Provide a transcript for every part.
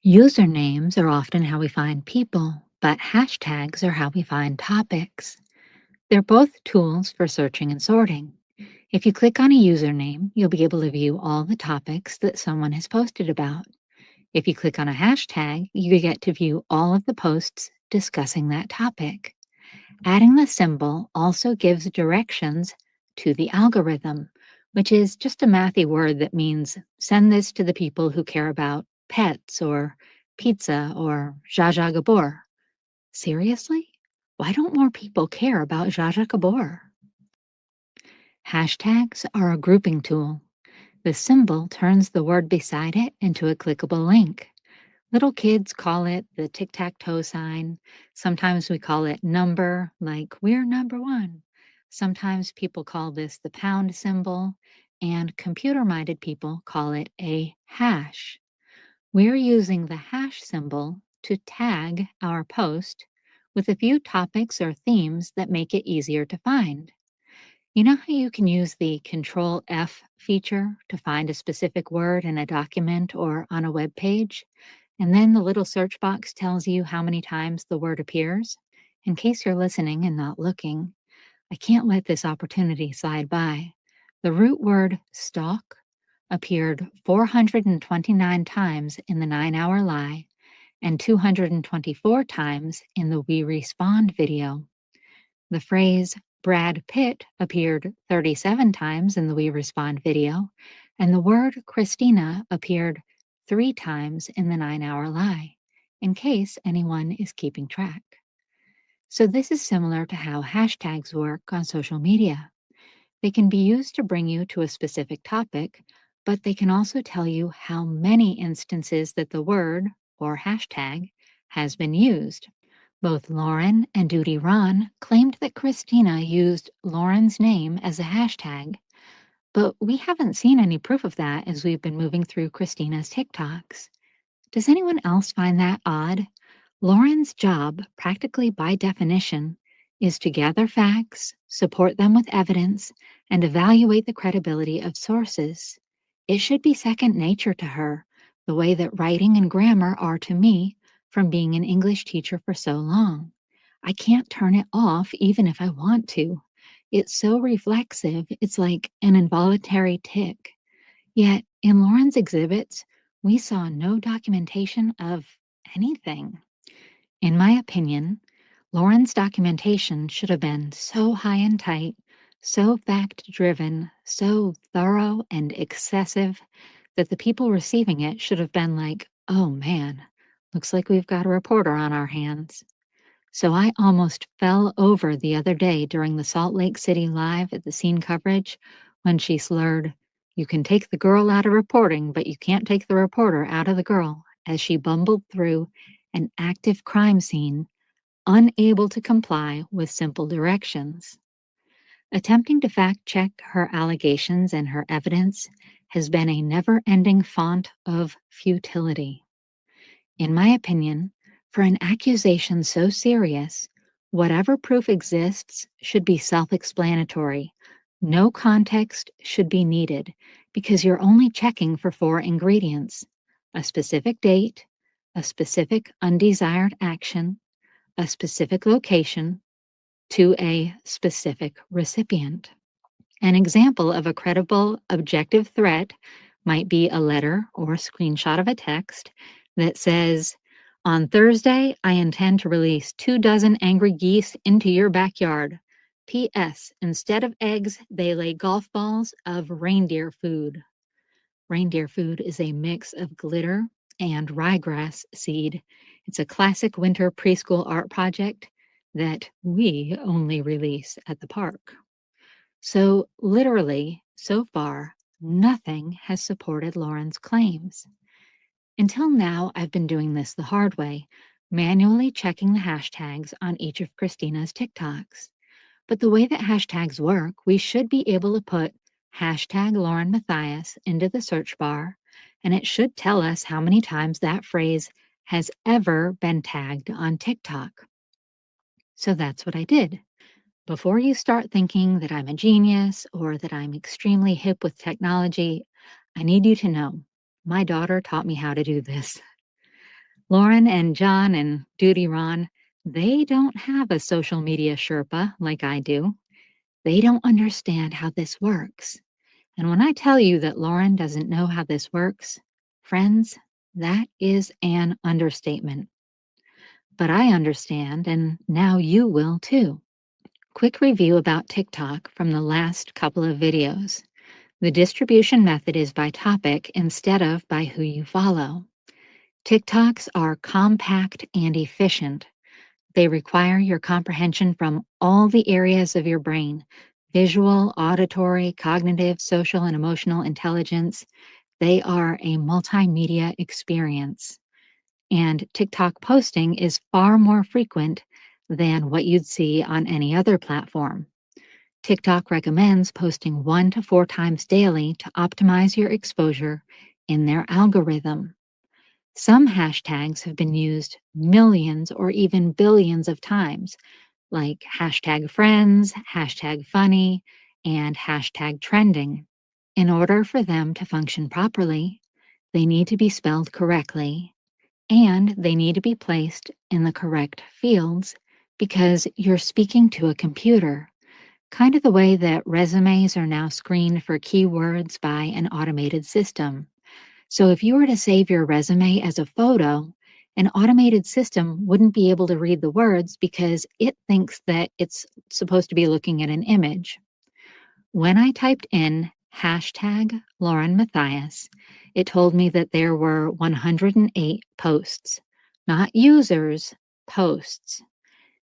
Usernames are often how we find people, but hashtags are how we find topics. They're both tools for searching and sorting. If you click on a username, you'll be able to view all the topics that someone has posted about. If you click on a hashtag, you get to view all of the posts discussing that topic. Adding the symbol also gives directions to the algorithm, which is just a mathy word that means send this to the people who care about pets or pizza or Zsa Zsa Gabor. Seriously? Why don't more people care about Zsa Zsa Gabor? Hashtags are a grouping tool. The symbol turns the word beside it into a clickable link. Little kids call it the tic-tac-toe sign. Sometimes we call it number, like we're number one. Sometimes people call this the pound symbol, and computer-minded people call it a hash. We're using the hash symbol to tag our post with a few topics or themes that make it easier to find. You know how you can use the Control F feature to find a specific word in a document or on a web page? And then the little search box tells you how many times the word appears? In case you're listening and not looking, I can't let this opportunity slide by. The root word stalk appeared 429 times in the 9-hour lie and 224 times in the We Respond video. The phrase Brad Pitt appeared 37 times in the We Respond video, and the word Christina appeared 3 times in the 9-hour lie, in case anyone is keeping track. So this is similar to how hashtags work on social media. They can be used to bring you to a specific topic, but they can also tell you how many instances that the word, or hashtag, has been used. Both Lauren and Duty Ron claimed that Christina used Lauren's name as a hashtag, but we haven't seen any proof of that as we've been moving through Christina's TikToks. Does anyone else find that odd? Lauren's job, practically by definition, is to gather facts, support them with evidence, and evaluate the credibility of sources. It should be second nature to her, the way that writing and grammar are to me from being an English teacher for so long. I can't turn it off even if I want to. It's so reflexive, it's like an involuntary tick. Yet, in Lauren's exhibits, we saw no documentation of anything. In my opinion, Lauren's documentation should have been so high and tight, so fact-driven, so thorough and excessive that the people receiving it should have been like, oh man, looks like we've got a reporter on our hands. So I almost fell over the other day during the Salt Lake City Live at the scene coverage when she slurred, "You can take the girl out of reporting, but you can't take the reporter out of the girl," as she bumbled through an active crime scene, unable to comply with simple directions. Attempting to fact-check her allegations and her evidence has been a never-ending font of futility. In my opinion, for an accusation so serious, whatever proof exists should be self-explanatory. No context should be needed because you're only checking for 4 ingredients: a specific date, a specific undesired action, a specific location, to a specific recipient. An example of a credible, objective threat might be a letter or a screenshot of a text that says, "On Thursday, I intend to release 24 angry geese into your backyard. P.S. Instead of eggs, they lay golf balls of reindeer food." Reindeer food is a mix of glitter and ryegrass seed. It's a classic winter preschool art project that we only release at the park. So literally, so far, nothing has supported Lauren's claims. Until now, I've been doing this the hard way, manually checking the hashtags on each of Christina's TikToks. But the way that hashtags work, we should be able to put hashtag Lauren Matthias into the search bar, and it should tell us how many times that phrase has ever been tagged on TikTok. So that's what I did. Before you start thinking that I'm a genius or that I'm extremely hip with technology, I need you to know my daughter taught me how to do this. Lauren and John and Duty Ron, they don't have a social media Sherpa like I do. They don't understand how this works. And when I tell you that Lauren doesn't know how this works, friends, that is an understatement. But I understand, and now you will too. Quick review about TikTok from the last couple of videos. The distribution method is by topic instead of by who you follow. TikToks are compact and efficient. They require your comprehension from all the areas of your brain: visual, auditory, cognitive, social, and emotional intelligence. They are a multimedia experience. And TikTok posting is far more frequent than what you'd see on any other platform. TikTok recommends posting 1 to 4 times daily to optimize your exposure in their algorithm. Some hashtags have been used millions or even billions of times, like hashtag friends, hashtag funny, and hashtag trending. In order for them to function properly, they need to be spelled correctly, and they need to be placed in the correct fields because you're speaking to a computer, kind of the way that resumes are now screened for keywords by an automated system. So if you were to save your resume as a photo, an automated system wouldn't be able to read the words because it thinks that it's supposed to be looking at an image. When I typed in hashtag Lauren Matthias, it told me that there were 108 posts, not users, posts.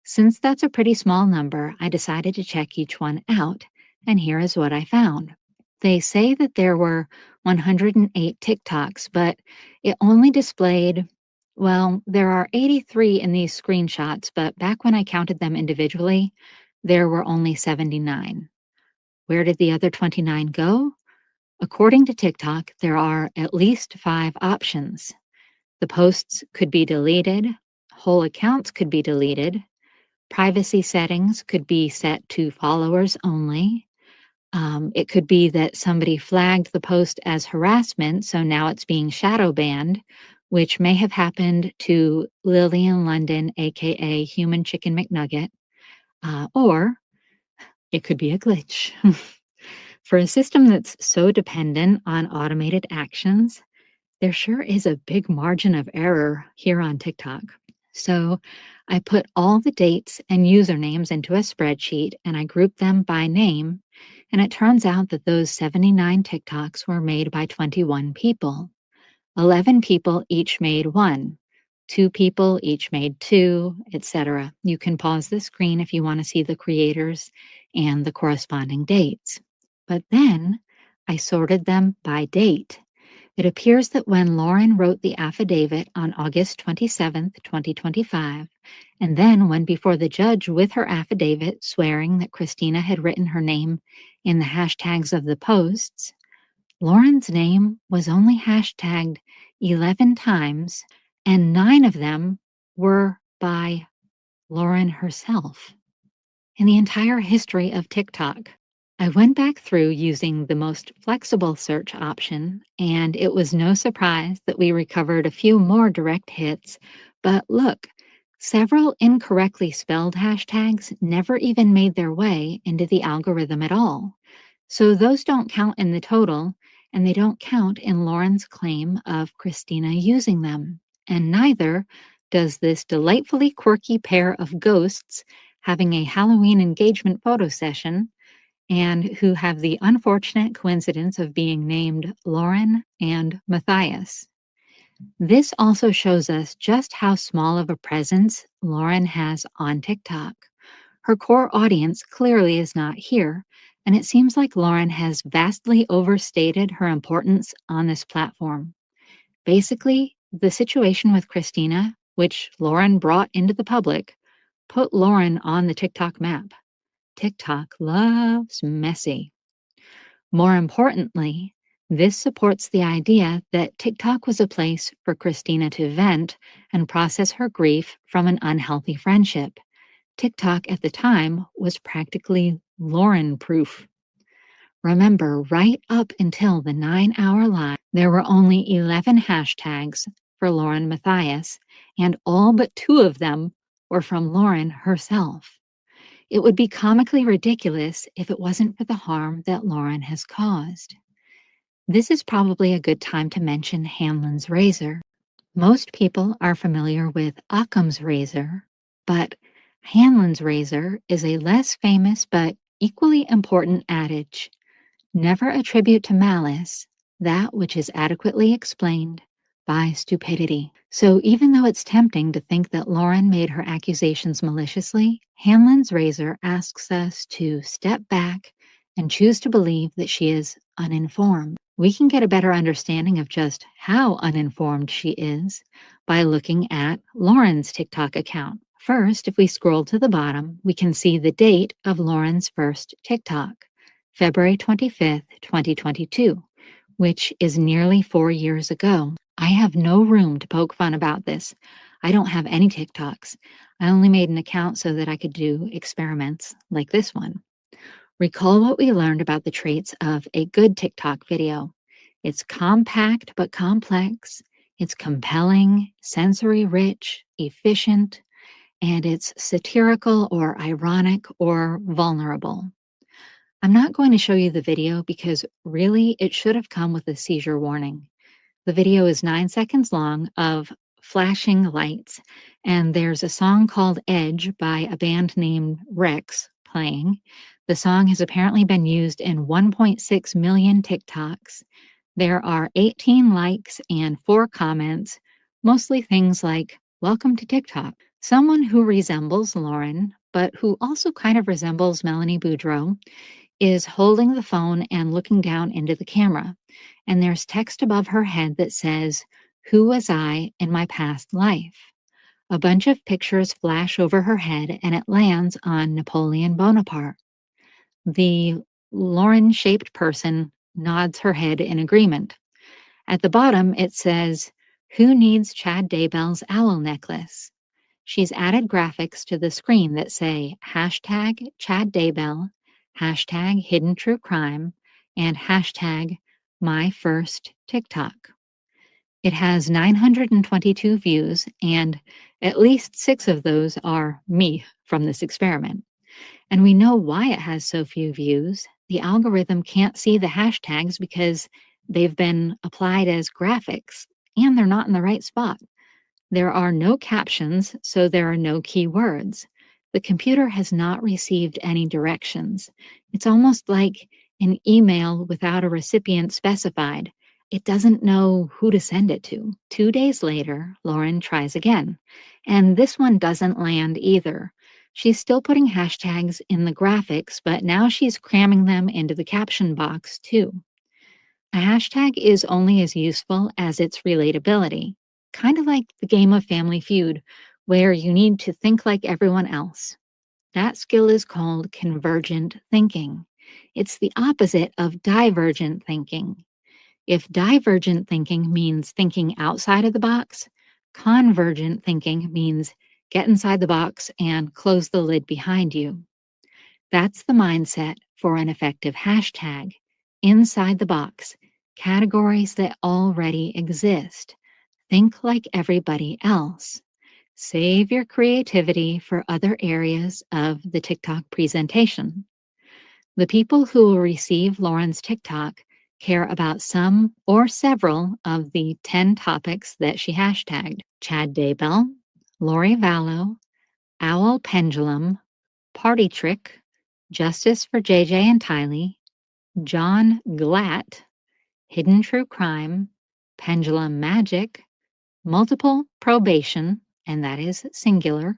Since that's a pretty small number, I decided to check each one out, and here is what I found. They say that there were 108 TikToks, but it only displayed, well, there are 83 in these screenshots, but back when I counted them individually, there were only 79. Where did the other 29 go? According to TikTok, there are at least 5 options. The posts could be deleted, whole accounts could be deleted, privacy settings could be set to followers only. It could be that somebody flagged the post as harassment, so now it's being shadow banned, which may have happened to Lillian London, aka Human Chicken McNugget, or it could be a glitch. For a system that's so dependent on automated actions, there sure is a big margin of error here on TikTok. So I put all the dates and usernames into a spreadsheet and I grouped them by name. And it turns out that those 79 TikToks were made by 21 people. 11 people each made one. 2 people each made 2, etc. You can pause the screen if you want to see the creators and the corresponding dates. But then I sorted them by date. It appears that when Lauren wrote the affidavit on August 27th, 2025, and then went before the judge with her affidavit swearing that Christina had written her name in the hashtags of the posts, Lauren's name was only hashtagged 11 times, and 9 of them were by Lauren herself. In the entire history of TikTok, I went back through using the most flexible search option, and it was no surprise that we recovered a few more direct hits. But look, several incorrectly spelled hashtags never even made their way into the algorithm at all. So those don't count in the total, and they don't count in Lauren's claim of Christina using them. And neither does this delightfully quirky pair of ghosts having a Halloween engagement photo session and who have the unfortunate coincidence of being named Lauren and Matthias. This also shows us just how small of a presence Lauren has on TikTok. Her core audience clearly is not here, and it seems like Lauren has vastly overstated her importance on this platform. Basically, the situation with Christina, which Lauren brought into the public, put Lauren on the TikTok map. TikTok loves messy. More importantly, this supports the idea that TikTok was a place for Christina to vent and process her grief from an unhealthy friendship. TikTok at the time was practically Lauren-proof. Remember, right up until the 9-hour live, there were only 11 hashtags for Lauren Matthias, and all but 2 of them were from Lauren herself. It would be comically ridiculous if it wasn't for the harm that Lauren has caused. This is probably a good time to mention Hanlon's razor. Most people are familiar with Occam's razor, but Hanlon's razor is a less famous but equally important adage. Never attribute to malice that which is adequately explained by stupidity. So even though it's tempting to think that Lauren made her accusations maliciously, Hanlon's razor asks us to step back and choose to believe that she is uninformed. We can get a better understanding of just how uninformed she is by looking at Lauren's TikTok account. First, if we scroll to the bottom, we can see the date of Lauren's first TikTok, February 25th, 2022, which is nearly 4 years ago. I have no room to poke fun about this. I don't have any TikToks. I only made an account so that I could do experiments like this one. Recall what we learned about the traits of a good TikTok video. It's compact but complex. It's compelling, sensory rich, efficient, and it's satirical or ironic or vulnerable. I'm not going to show you the video because really it should have come with a seizure warning. The video is 9 seconds long of flashing lights, and there's a song called Edge by a band named Rex playing. The song has apparently been used in 1.6 million TikToks. There are 18 likes and 4 comments, mostly things like, "Welcome to TikTok." Someone who resembles Lauren, but who also kind of resembles Melanie Boudreau, is holding the phone and looking down into the camera. And there's text above her head that says, "Who was I in my past life?" A bunch of pictures flash over her head and it lands on Napoleon Bonaparte. The Lauren-shaped person nods her head in agreement. At the bottom, it says, "Who needs Chad Daybell's owl necklace?" She's added graphics to the screen that say hashtag Chad Daybell, hashtag hidden true crime, and hashtag my first TikTok. It has 922 views, and at least 6 of those are me from this experiment. And we know why it has so few views. The algorithm can't see the hashtags because they've been applied as graphics, and they're not in the right spot. There are no captions, so there are no keywords. The computer has not received any directions. It's almost like an email without a recipient specified. It doesn't know who to send it to. 2 days later, Lauren tries again, and this one doesn't land either. She's still putting hashtags in the graphics, but now she's cramming them into the caption box too. A hashtag is only as useful as its relatability, kind of like the game of Family Feud, where you need to think like everyone else. That skill is called convergent thinking. It's the opposite of divergent thinking. If divergent thinking means thinking outside of the box, convergent thinking means get inside the box and close the lid behind you. That's the mindset for an effective hashtag. Inside the box, categories that already exist. Think like everybody else. Save your creativity for other areas of the TikTok presentation. The people who will receive Lauren's TikTok care about some or several of the 10 topics that she hashtagged: Chad Daybell, Lori Vallow, Owl Pendulum, Party Trick, Justice for JJ and Tylee, John Glatt, Hidden True Crime, Pendulum Magic, Multiple Probation, and that is singular,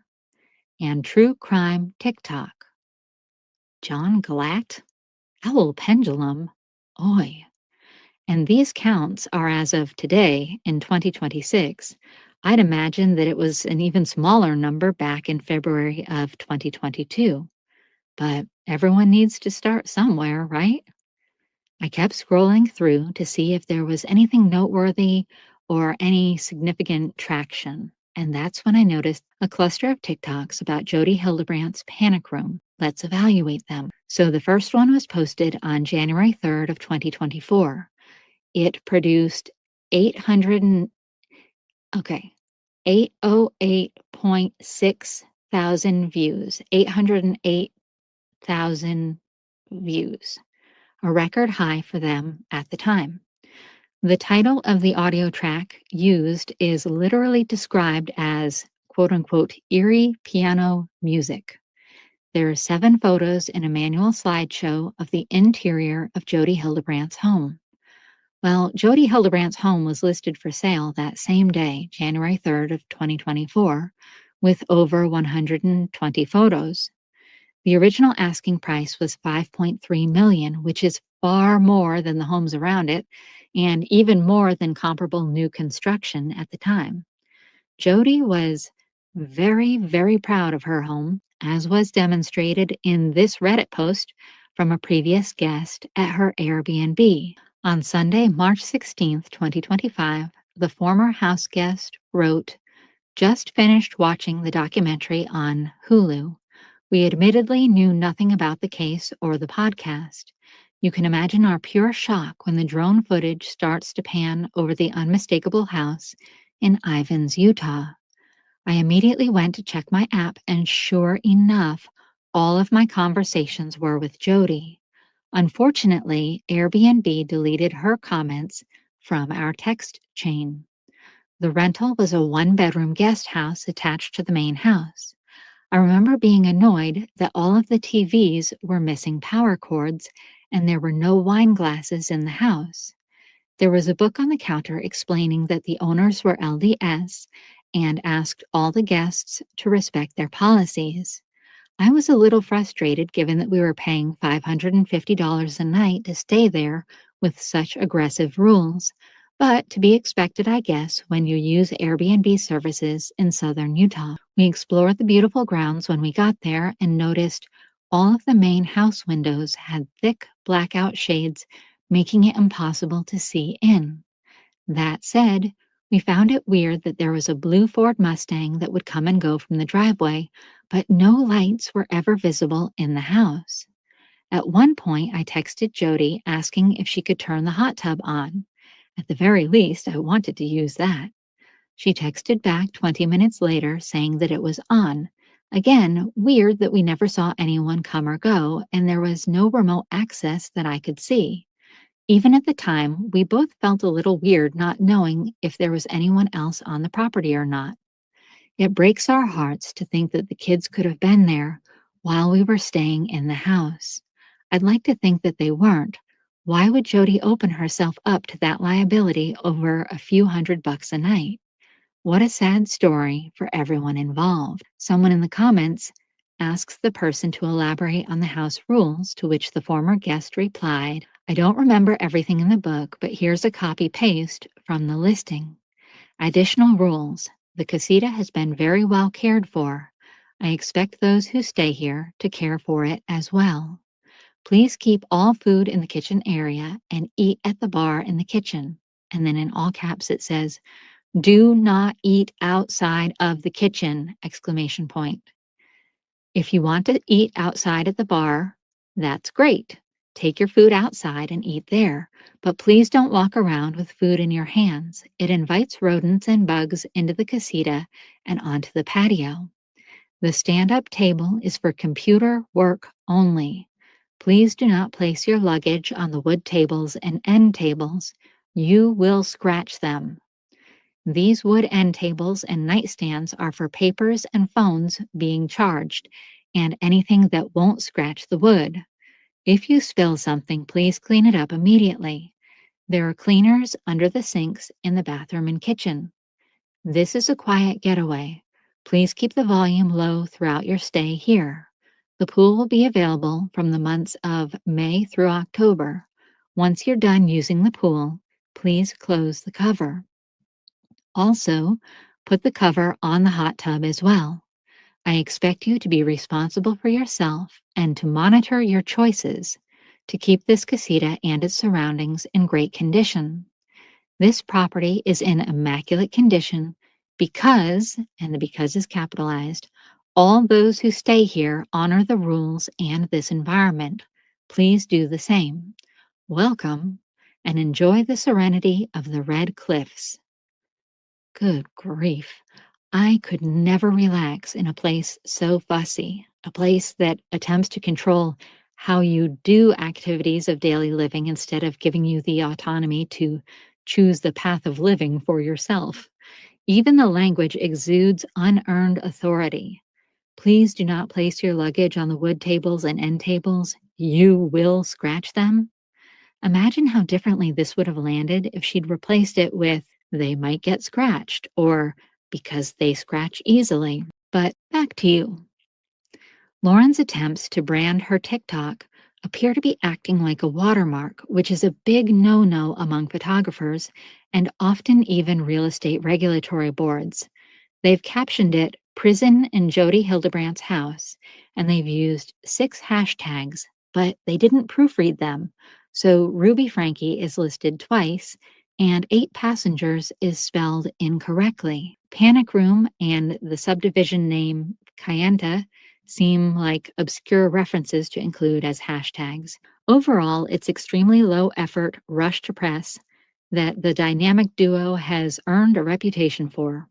and True Crime TikTok. John Glatt? Owl Pendulum? Oi. And these counts are as of today in 2026. I'd imagine that it was an even smaller number back in February of 2022. But everyone needs to start somewhere, right? I kept scrolling through to see if there was anything noteworthy or any significant traction. And that's when I noticed a cluster of TikToks about Jodi Hildebrandt's panic room. Let's evaluate them. So the first one was posted on January 3rd of 2024. It produced Okay. 808.6 thousand views, 808,000 views, a record high for them at the time. The title of the audio track used is literally described as quote unquote eerie piano music. There are 7 photos in a manual slideshow of the interior of Jody Hildebrandt's home. Well, Jody Hildebrandt's home was listed for sale that same day, January 3rd of 2024, with over 120 photos. The original asking price was $5.3 million, which is far more than the homes around it and even more than comparable new construction at the time. Jody was very, very proud of her home, as was demonstrated in this Reddit post from a previous guest at her Airbnb. On Sunday, March 16th, 2025, the former house guest wrote, "Just finished watching the documentary on Hulu. We admittedly knew nothing about the case or the podcast. You can imagine our pure shock when the drone footage starts to pan over the unmistakable house in Ivins, Utah. I immediately went to check my app, and sure enough, all of my conversations were with Jody. Unfortunately, Airbnb deleted her comments from our text chain. The rental was a 1-bedroom guest house attached to the main house. I remember being annoyed that all of the TVs were missing power cords and there were no wine glasses in the house. There was a book on the counter explaining that the owners were LDS and asked all the guests to respect their policies. I was a little frustrated given that we were paying $550 a night to stay there with such aggressive rules, but to be expected, I guess, when you use Airbnb services in southern Utah. We explored the beautiful grounds when we got there and noticed all of the main house windows had thick blackout shades, making it impossible to see in. That said, we found it weird that there was a blue Ford Mustang that would come and go from the driveway, but no lights were ever visible in the house. At one point, I texted Jody asking if she could turn the hot tub on. At the very least, I wanted to use that. She texted back 20 minutes later saying that it was on. Again, weird that we never saw anyone come or go, and there was no remote access that I could see. Even at the time, we both felt a little weird not knowing if there was anyone else on the property or not. It breaks our hearts to think that the kids could have been there while we were staying in the house. I'd like to think that they weren't. Why would Jody open herself up to that liability over a few $100 a night? What a sad story for everyone involved." Someone in the comments asks the person to elaborate on the house rules, to which the former guest replied, "I don't remember everything in the book, but here's a copy-paste from the listing. Additional rules. The casita has been very well cared for. I expect those who stay here to care for it as well. Please keep all food in the kitchen area and eat at the bar in the kitchen." And then in all caps it says, "Do not eat outside of the kitchen!" exclamation point. If you want to eat outside at the bar, that's great. Take your food outside and eat there, but please don't walk around with food in your hands. It invites rodents and bugs into the casita and onto the patio. The stand-up table is for computer work only. Please do not place your luggage on the wood tables and end tables. You will scratch them. These wood end tables and nightstands are for papers and phones being charged, and anything that won't scratch the wood. If you spill something, please clean it up immediately. There are cleaners under the sinks in the bathroom and kitchen. This is a quiet getaway. Please keep the volume low throughout your stay here. The pool will be available from the months of May through October. Once you're done using the pool, please close the cover. Also, put the cover on the hot tub as well. I expect you to be responsible for yourself and to monitor your choices to keep this casita and its surroundings in great condition. This property is in immaculate condition because, and the because is capitalized, all those who stay here honor the rules and this environment. Please do the same. Welcome and enjoy the serenity of the Red Cliffs. Good grief. I could never relax in a place so fussy, a place that attempts to control how you do activities of daily living instead of giving you the autonomy to choose the path of living for yourself. Even the language exudes unearned authority. Please do not place your luggage on the wood tables and end tables. You will scratch them. Imagine how differently this would have landed if she'd replaced it with, they might get scratched, or because they scratch easily. But back to you. Lauren's attempts to brand her TikTok appear to be acting like a watermark, which is a big no-no among photographers and often even real estate regulatory boards. They've captioned it Prison in Jodi Hildebrandt's House, and they've used 6 hashtags, but they didn't proofread them. So Ruby Frankie is listed twice, and 8 passengers is spelled incorrectly. Panic Room and the subdivision name Kayenta seem like obscure references to include as hashtags. Overall, it's extremely low effort rush to press that the dynamic duo has earned a reputation for.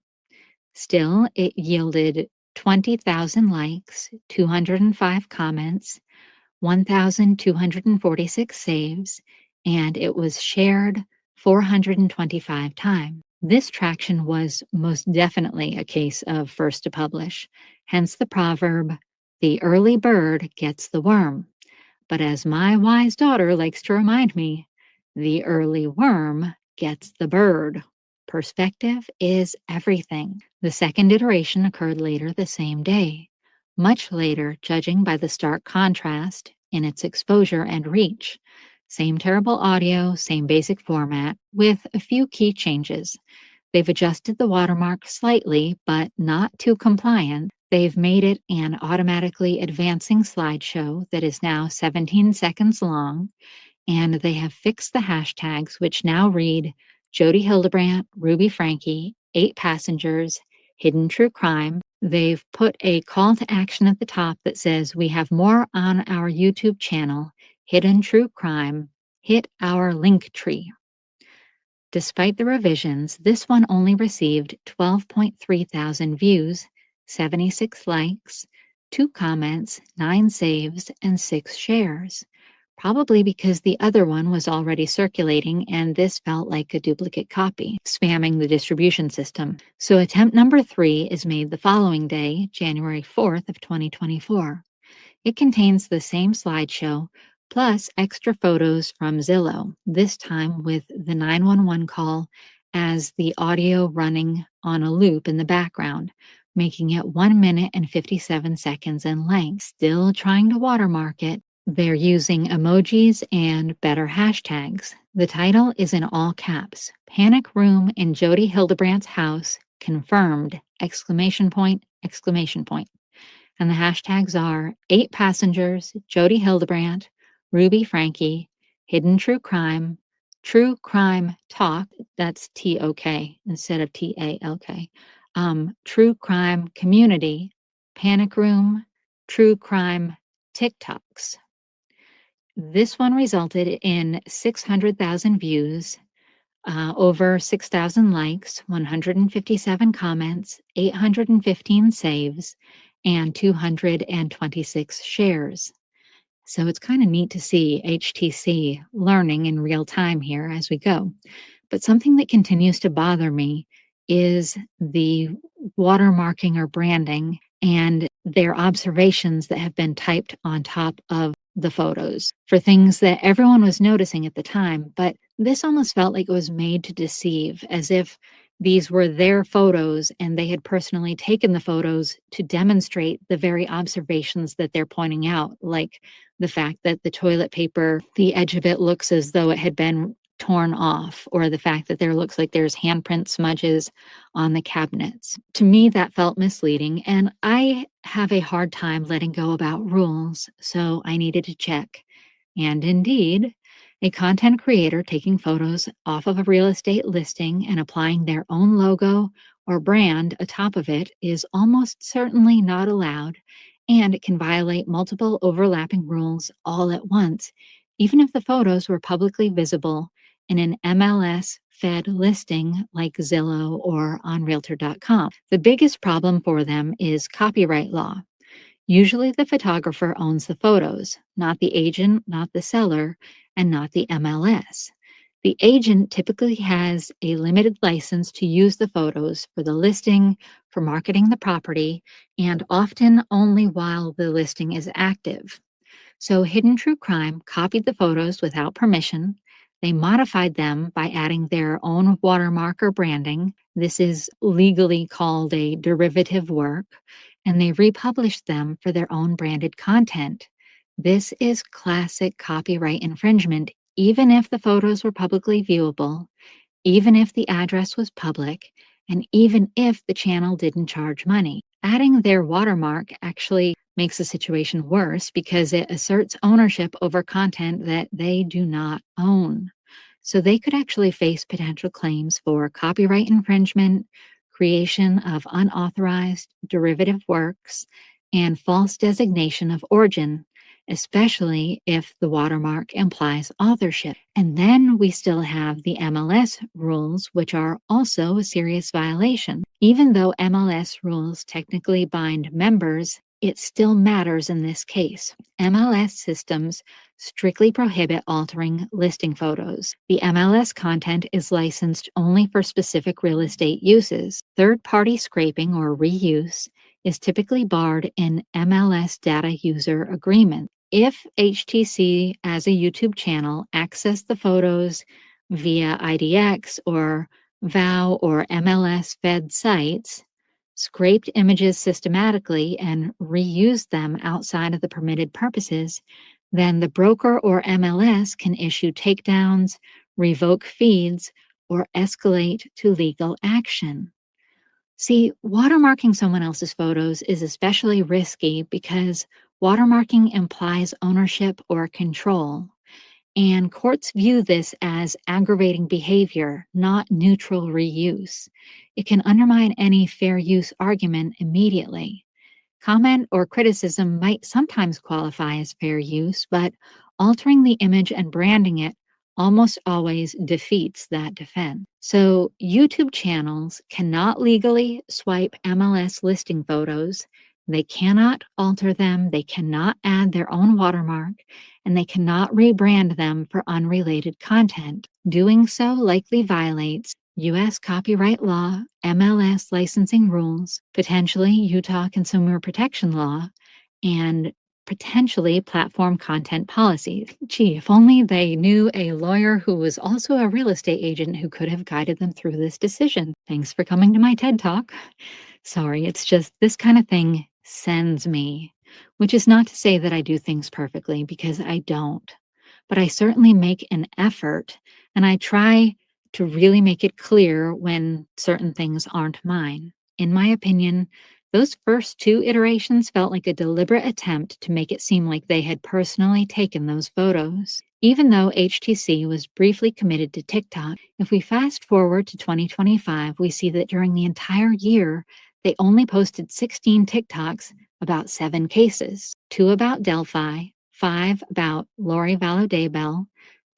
Still, it yielded 20,000 likes, 205 comments, 1,246 saves, and it was shared 425 times. This traction was most definitely a case of first to publish, hence the proverb, the early bird gets the worm. But as my wise daughter likes to remind me, the early worm gets the bird. Perspective is everything. The second iteration occurred later the same day, much later, judging by the stark contrast in its exposure and reach. Same terrible audio, same basic format, with a few key changes. They've adjusted the watermark slightly, but not too compliant. They've made it an automatically advancing slideshow that is now 17 seconds long, and they have fixed the hashtags, which now read Jodi Hildebrandt, Ruby Frankie, 8 passengers, hidden true crime. They've put a call to action at the top that says, we have more on our YouTube channel, hidden true crime, hit our link tree. Despite the revisions, this one only received 12.3 thousand views, 76 likes, 2 comments, 9 saves, and 6 shares. Probably because the other one was already circulating and this felt like a duplicate copy, spamming the distribution system. So attempt number 3 is made the following day, January 4th of 2024. It contains the same slideshow, plus extra photos from Zillow, this time with the 911 call as the audio running on a loop in the background, making it 1 minute and 57 seconds in length. Still trying to watermark it. They're using emojis and better hashtags. The title is in all caps. Panic Room in Jodi Hildebrandt's House, confirmed, exclamation point, exclamation point. And the hashtags are 8 passengers, Jodi Hildebrandt, Ruby Frankie, hidden true crime talk, that's TOK instead of TALK, true crime community, panic room, true crime TikToks. This one resulted in 600,000 views, over 6,000 likes, 157 comments, 815 saves, and 226 shares. So it's kind of neat to see HTC learning in real time here as we go. But something that continues to bother me is the watermarking or branding and their observations that have been typed on top of the photos for things that everyone was noticing at the time. But this almost felt like it was made to deceive, as if these were their photos and they had personally taken the photos to demonstrate the very observations that they're pointing out, like the fact that the toilet paper, the edge of it looks as though it had been torn off, or the fact that there looks like there's handprint smudges on the cabinets. To me, that felt misleading, and I have a hard time letting go about rules, so I needed to check. And indeed, a content creator taking photos off of a real estate listing and applying their own logo or brand atop of it is almost certainly not allowed, and it can violate multiple overlapping rules all at once, even if the photos were publicly visible in an MLS-fed listing like Zillow or on Realtor.com. The biggest problem for them is copyright law. Usually the photographer owns the photos, not the agent, not the seller, and not the MLS. The agent typically has a limited license to use the photos for the listing, for marketing the property, and often only while the listing is active. So Hidden True Crime copied the photos without permission. They modified them by adding their own watermark or branding. This is legally called a derivative work, and they republished them for their own branded content. This is classic copyright infringement, even if the photos were publicly viewable, even if the address was public, and even if the channel didn't charge money. Adding their watermark actually makes the situation worse because it asserts ownership over content that they do not own. So they could actually face potential claims for copyright infringement, creation of unauthorized derivative works, and false designation of origin, especially if the watermark implies authorship. And then we still have the MLS rules, which are also a serious violation. Even though MLS rules technically bind members, it still matters in this case. MLS systems strictly prohibit altering listing photos. The MLS content is licensed only for specific real estate uses. Third-party scraping or reuse is typically barred in MLS data user agreements. If HTC as a YouTube channel accessed the photos via IDX or VOW or MLS fed sites, scraped images systematically and reused them outside of the permitted purposes, then the broker or MLS can issue takedowns, revoke feeds, or escalate to legal action. See, watermarking someone else's photos is especially risky because watermarking implies ownership or control, and courts view this as aggravating behavior, not neutral reuse. It can undermine any fair use argument immediately. Comment or criticism might sometimes qualify as fair use, but altering the image and branding it almost always defeats that defense. So YouTube channels cannot legally swipe MLS listing photos. They cannot alter them. They cannot add their own watermark, and they cannot rebrand them for unrelated content. Doing so likely violates U.S. copyright law, MLS licensing rules, potentially Utah consumer protection law, and potentially platform content policies. Gee, if only they knew a lawyer who was also a real estate agent who could have guided them through this decision. Thanks for coming to my TED Talk. Sorry, it's just this kind of thing sends me, which is not to say that I do things perfectly, because I don't. But I certainly make an effort, and I try to really make it clear when certain things aren't mine. In my opinion, those first two iterations felt like a deliberate attempt to make it seem like they had personally taken those photos. Even though HTC was briefly committed to TikTok, if we fast forward to 2025, we see that during the entire year, they only posted 16 TikToks about 7 cases, 2 about Delphi, 5 about Lori Vallow Daybell,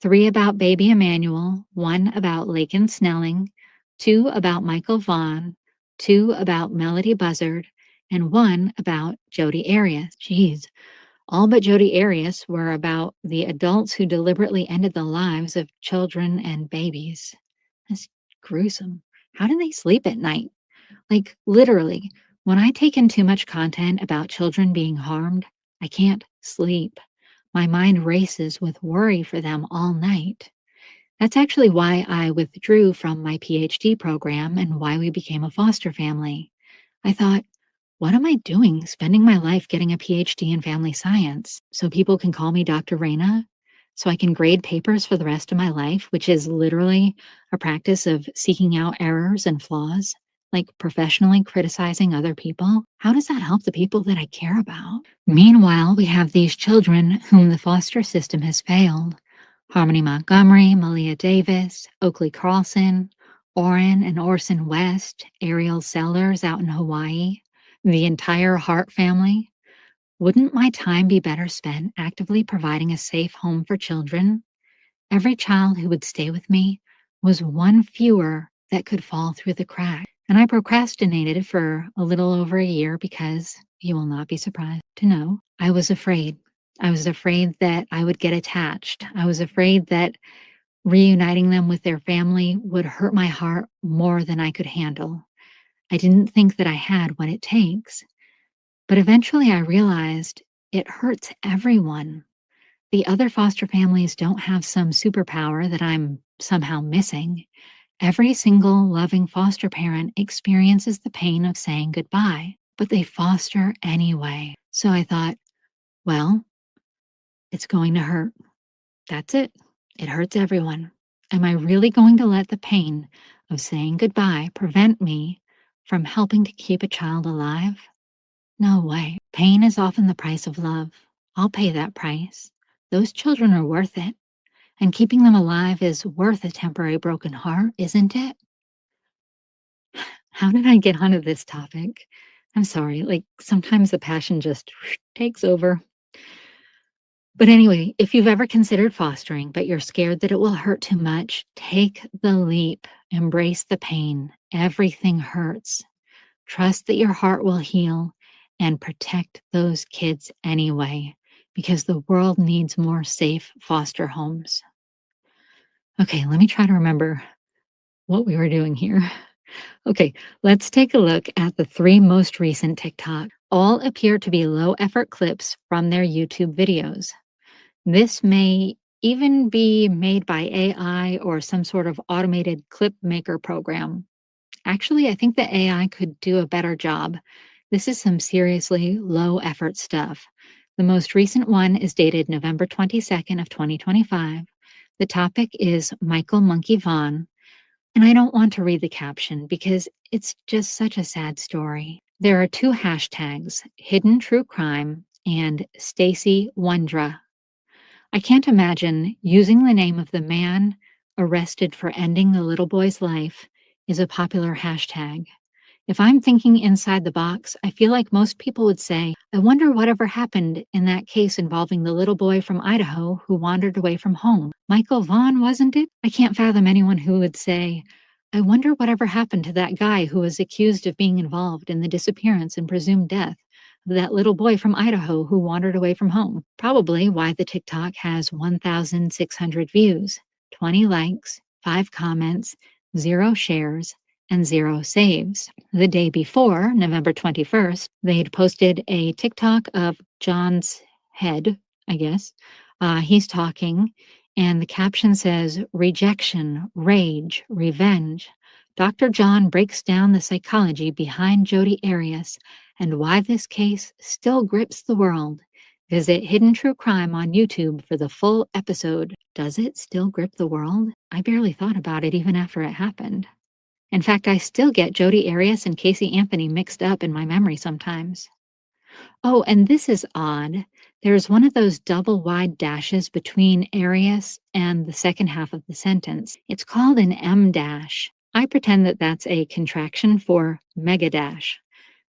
3 about baby Emmanuel, 1 about Lakin Snelling, 2 about Michael Vaughn, 2 about Melody Buzzard, and 1 about Jodi Arias. Geez, all but Jodi Arias were about the adults who deliberately ended the lives of children and babies. That's gruesome. How do they sleep at night? Like, literally, when I take in too much content about children being harmed, I can't sleep. My mind races with worry for them all night. That's actually why I withdrew from my PhD program and why we became a foster family. I thought, what am I doing spending my life getting a PhD in family science so people can call me Dr. Raina? So I can grade papers for the rest of my life, which is literally a practice of seeking out errors and flaws, like professionally criticizing other people? How does that help the people that I care about? Meanwhile, we have these children whom the foster system has failed. Harmony Montgomery, Malia Davis, Oakley Carlson, Orrin and Orson West, Ariel Sellers out in Hawaii, the entire Hart family. Wouldn't my time be better spent actively providing a safe home for children? Every child who would stay with me was one fewer that could fall through the crack. And I procrastinated for a little over a year because, you will not be surprised to know, I was afraid. I was afraid that I would get attached. I was afraid that reuniting them with their family would hurt my heart more than I could handle. I didn't think that I had what it takes. But eventually I realized it hurts everyone. The other foster families don't have some superpower that I'm somehow missing. Every single loving foster parent experiences the pain of saying goodbye, but they foster anyway. So I thought, well, it's going to hurt. That's it. It hurts everyone. Am I really going to let the pain of saying goodbye prevent me from helping to keep a child alive? No way. Pain is often the price of love. I'll pay that price. Those children are worth it. And keeping them alive is worth a temporary broken heart, isn't it? How did I get onto this topic? I'm sorry, sometimes the passion just takes over. But anyway, if you've ever considered fostering, but you're scared that it will hurt too much, take the leap. Embrace the pain. Everything hurts. Trust that your heart will heal and protect those kids anyway, because the world needs more safe foster homes. Okay, let me try to remember what we were doing here. Okay, let's take a look at the 3 most recent TikTok. All appear to be low-effort clips from their YouTube videos. This may even be made by AI or some sort of automated clip maker program. Actually, I think the AI could do a better job. This is some seriously low-effort stuff. The most recent one is dated November 22nd of 2025. The topic is Michael Monkey Vaughn, and I don't want to read the caption because it's just such a sad story. There are 2 hashtags, Hidden True Crime and Stacy Wondra. I can't imagine using the name of the man arrested for ending the little boy's life is a popular hashtag. If I'm thinking inside the box, I feel like most people would say, I wonder whatever happened in that case involving the little boy from Idaho who wandered away from home. Michael Vaughn, wasn't it? I can't fathom anyone who would say, I wonder whatever happened to that guy who was accused of being involved in the disappearance and presumed death of that little boy from Idaho who wandered away from home. Probably why the TikTok has 1,600 views, 20 likes, 5 comments, 0 shares, and 0 saves. The day before, November 21st, they'd posted a TikTok of John's head, I guess. He's talking, and the caption says, rejection, rage, revenge. Dr. John breaks down the psychology behind Jodi Arias and why this case still grips the world. Visit Hidden True Crime on YouTube for the full episode. Does it still grip the world? I barely thought about it even after it happened. In fact, I still get Jodi Arias and Casey Anthony mixed up in my memory sometimes. Oh, and this is odd. There's one of those double wide dashes between Arias and the second half of the sentence. It's called an M dash. I pretend that that's a contraction for mega dash.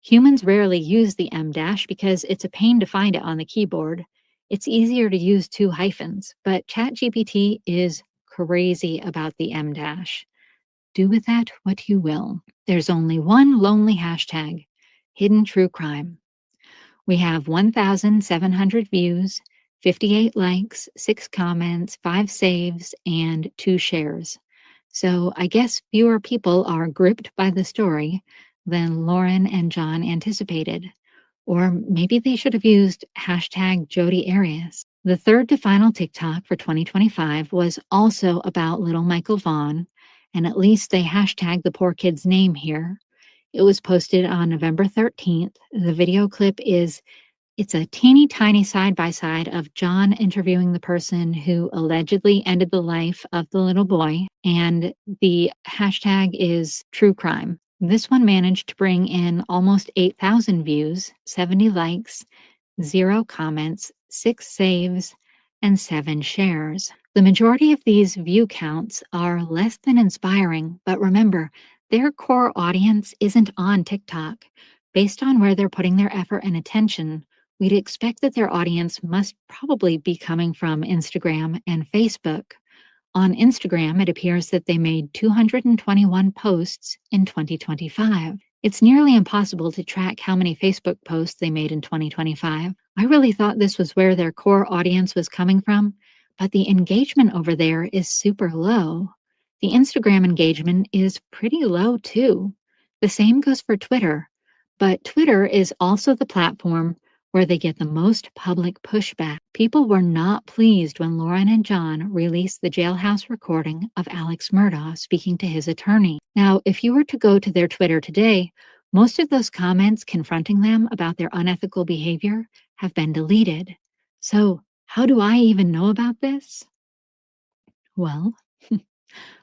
Humans rarely use the M dash because it's a pain to find it on the keyboard. It's easier to use 2 hyphens, but ChatGPT is crazy about the M dash. Do with that what you will. There's only one lonely hashtag, Hidden True Crime. We have 1,700 views, 58 likes, 6 comments, 5 saves, and 2 shares. So I guess fewer people are gripped by the story than Lauren and John anticipated. Or maybe they should have used hashtag Jodi Arias. The third to final TikTok for 2025 was also about little Michael Vaughn, and at least they hashtagged the poor kid's name here. It was posted on November 13th. The video clip it's a teeny tiny side-by-side of John interviewing the person who allegedly ended the life of the little boy, and the hashtag is true crime. This one managed to bring in almost 8,000 views, 70 likes, 0 comments, 6 saves, and 7 shares. The majority of these view counts are less than inspiring, but remember, their core audience isn't on TikTok. Based on where they're putting their effort and attention, we'd expect that their audience must probably be coming from Instagram and Facebook. On Instagram, it appears that they made 221 posts in 2025. It's nearly impossible to track how many Facebook posts they made in 2025. I really thought this was where their core audience was coming from, but the engagement over there is super low. The Instagram engagement is pretty low too. The same goes for Twitter, but Twitter is also the platform where they get the most public pushback. People were not pleased when Lauren and John released the jailhouse recording of Alex Murdaugh speaking to his attorney. Now, if you were to go to their Twitter today, most of those comments confronting them about their unethical behavior have been deleted. So, how do I even know about this? Well,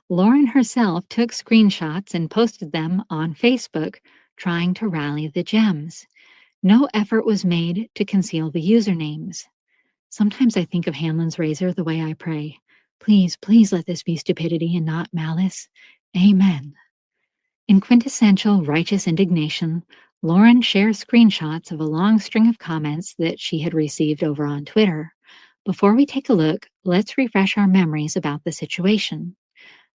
Lauren herself took screenshots and posted them on Facebook, trying to rally the gems. No effort was made to conceal the usernames. Sometimes I think of Hanlon's razor the way I pray. Please, please let this be stupidity and not malice. Amen. In quintessential righteous indignation, Lauren shares screenshots of a long string of comments that she had received over on Twitter. Before we take a look, let's refresh our memories about the situation.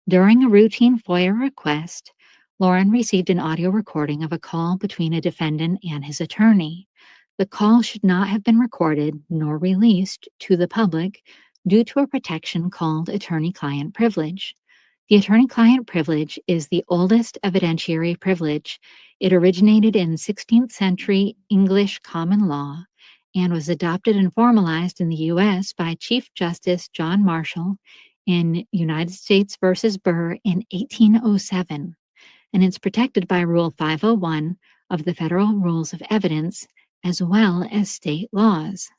During a routine FOIA request, Lauren received an audio recording of a call between a defendant and his attorney. The call should not have been recorded nor released to the public due to a protection called attorney-client privilege. The attorney-client privilege is the oldest evidentiary privilege. It originated in 16th century English common law and was adopted and formalized in the U.S. by Chief Justice John Marshall in United States v. Burr in 1807. And it's protected by Rule 501 of the Federal Rules of Evidence, as well as state laws.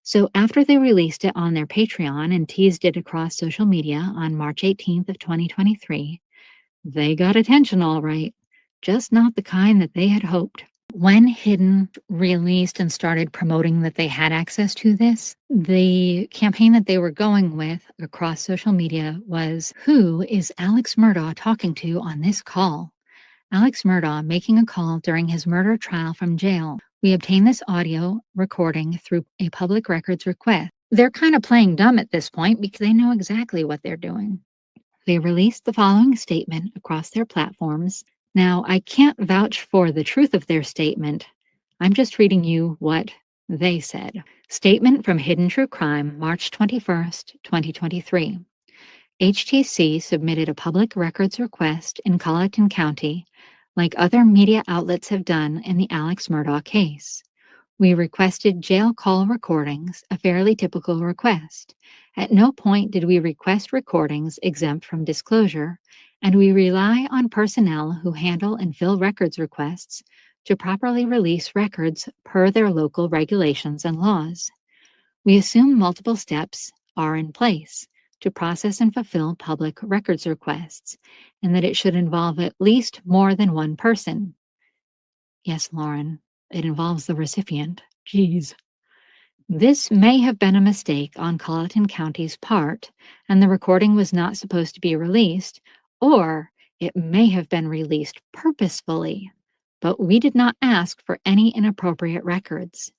So after they released it on their Patreon and teased it across social media on March 18th of 2023, they got attention all right, just not the kind that they had hoped. When Hidden released and started promoting that they had access to this, the campaign that they were going with across social media was, who is Alex Murdaugh talking to on this call? Alex Murdaugh making a call during his murder trial from jail. We obtained this audio recording through a public records request. They're kind of playing dumb at this point because they know exactly what they're doing. They released the following statement across their platforms. Now, I can't vouch for the truth of their statement. I'm just reading you what they said. Statement from Hidden True Crime, March 21st, 2023. HTC submitted a public records request in Colleton County, like other media outlets have done in the Alex Murdaugh case. We requested jail call recordings, a fairly typical request. At no point did we request recordings exempt from disclosure, and we rely on personnel who handle and fill records requests to properly release records per their local regulations and laws. We assume multiple steps are in place to process and fulfill public records requests, and that it should involve at least more than one person. Yes, Lauren, it involves the recipient. Geez. This may have been a mistake on Colleton County's part, and the recording was not supposed to be released, or it may have been released purposefully, but we did not ask for any inappropriate records.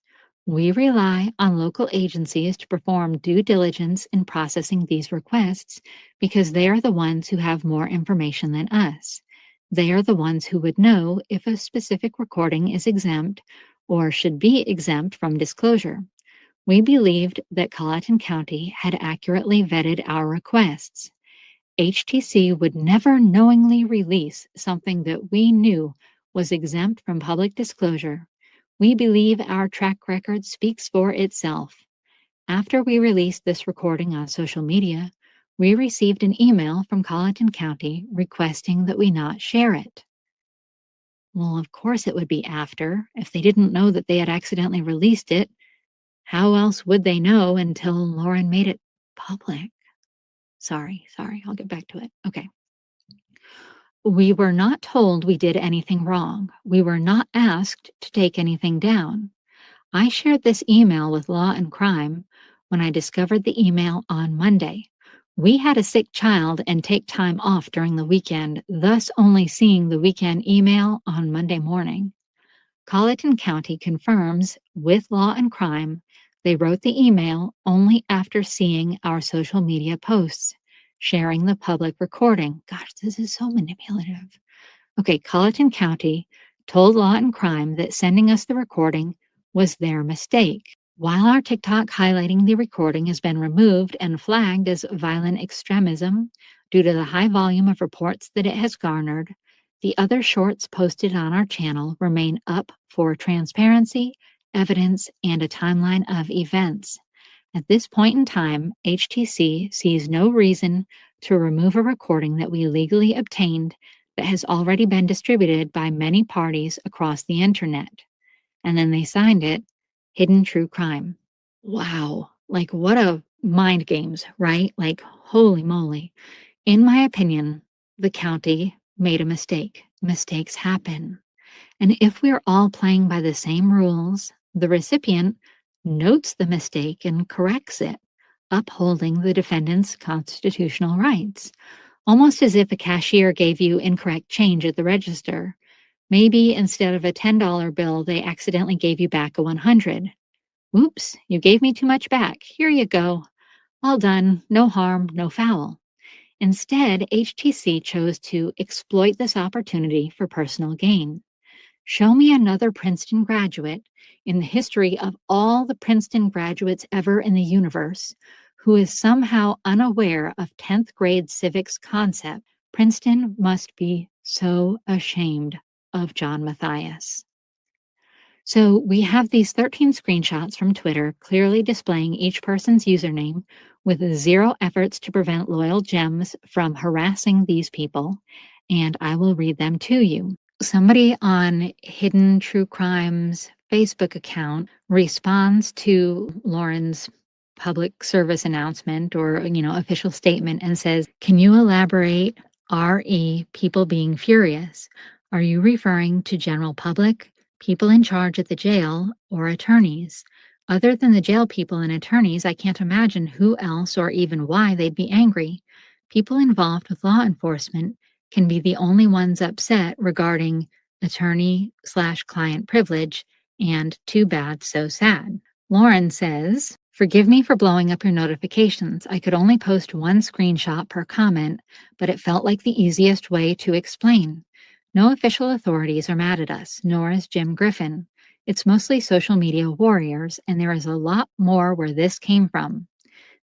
We rely on local agencies to perform due diligence in processing these requests because they are the ones who have more information than us. They are the ones who would know if a specific recording is exempt or should be exempt from disclosure. We believed that Colleton County had accurately vetted our requests. HTC would never knowingly release something that we knew was exempt from public disclosure. We believe our track record speaks for itself. After we released this recording on social media, we received an email from Colleton County requesting that we not share it. Well, of course it would be after. If they didn't know that they had accidentally released it, how else would they know until Lauren made it public? Sorry, I'll get back to it. Okay. We were not told we did anything wrong. We were not asked to take anything down. I shared this email with Law and Crime when I discovered the email on Monday. We had a sick child and take time off during the weekend, thus only seeing the weekend email on Monday morning. Colleton County confirms with Law and Crime they wrote the email only after seeing our social media posts. sharing the public recording. Gosh, this is so manipulative. Okay, Colleton County told Law and Crime that sending us the recording was their mistake. While our TikTok highlighting the recording has been removed and flagged as violent extremism due to the high volume of reports that it has garnered, the other shorts posted on our channel remain up for transparency, evidence, and a timeline of events. At this point in time, HTC sees no reason to remove a recording that we legally obtained that has already been distributed by many parties across the internet. And then they signed it, Hidden True Crime. Wow. Like, what a mind games, right? Like, holy moly. In my opinion, the county made a mistake. Mistakes happen. And if we're all playing by the same rules, the recipient notes the mistake and corrects it, upholding the defendant's constitutional rights. Almost as if a cashier gave you incorrect change at the register. Maybe instead of a $10 bill, they accidentally gave you back a $100. Oops, you gave me too much back. Here you go. All done. No harm, no foul. Instead, HTC chose to exploit this opportunity for personal gain. Show me another Princeton graduate in the history of all the Princeton graduates ever in the universe who is somehow unaware of 10th grade civics concept. Princeton must be so ashamed of John Matthias. So we have these 13 screenshots from Twitter clearly displaying each person's username with zero efforts to prevent loyal gems from harassing these people, and I will read them to you. Somebody on Hidden True Crime's Facebook account responds to Lauren's public service announcement or, official statement and says, "Can you elaborate RE people being furious? Are you referring to general public, people in charge at the jail, or attorneys? Other than the jail people and attorneys, I can't imagine who else or even why they'd be angry. People involved with law enforcement can be the only ones upset regarding attorney/client privilege, and too bad, so sad." Lauren says, "Forgive me for blowing up your notifications. I could only post one screenshot per comment, but it felt like the easiest way to explain. No official authorities are mad at us, nor is Jim Griffin. It's mostly social media warriors, and there is a lot more where this came from.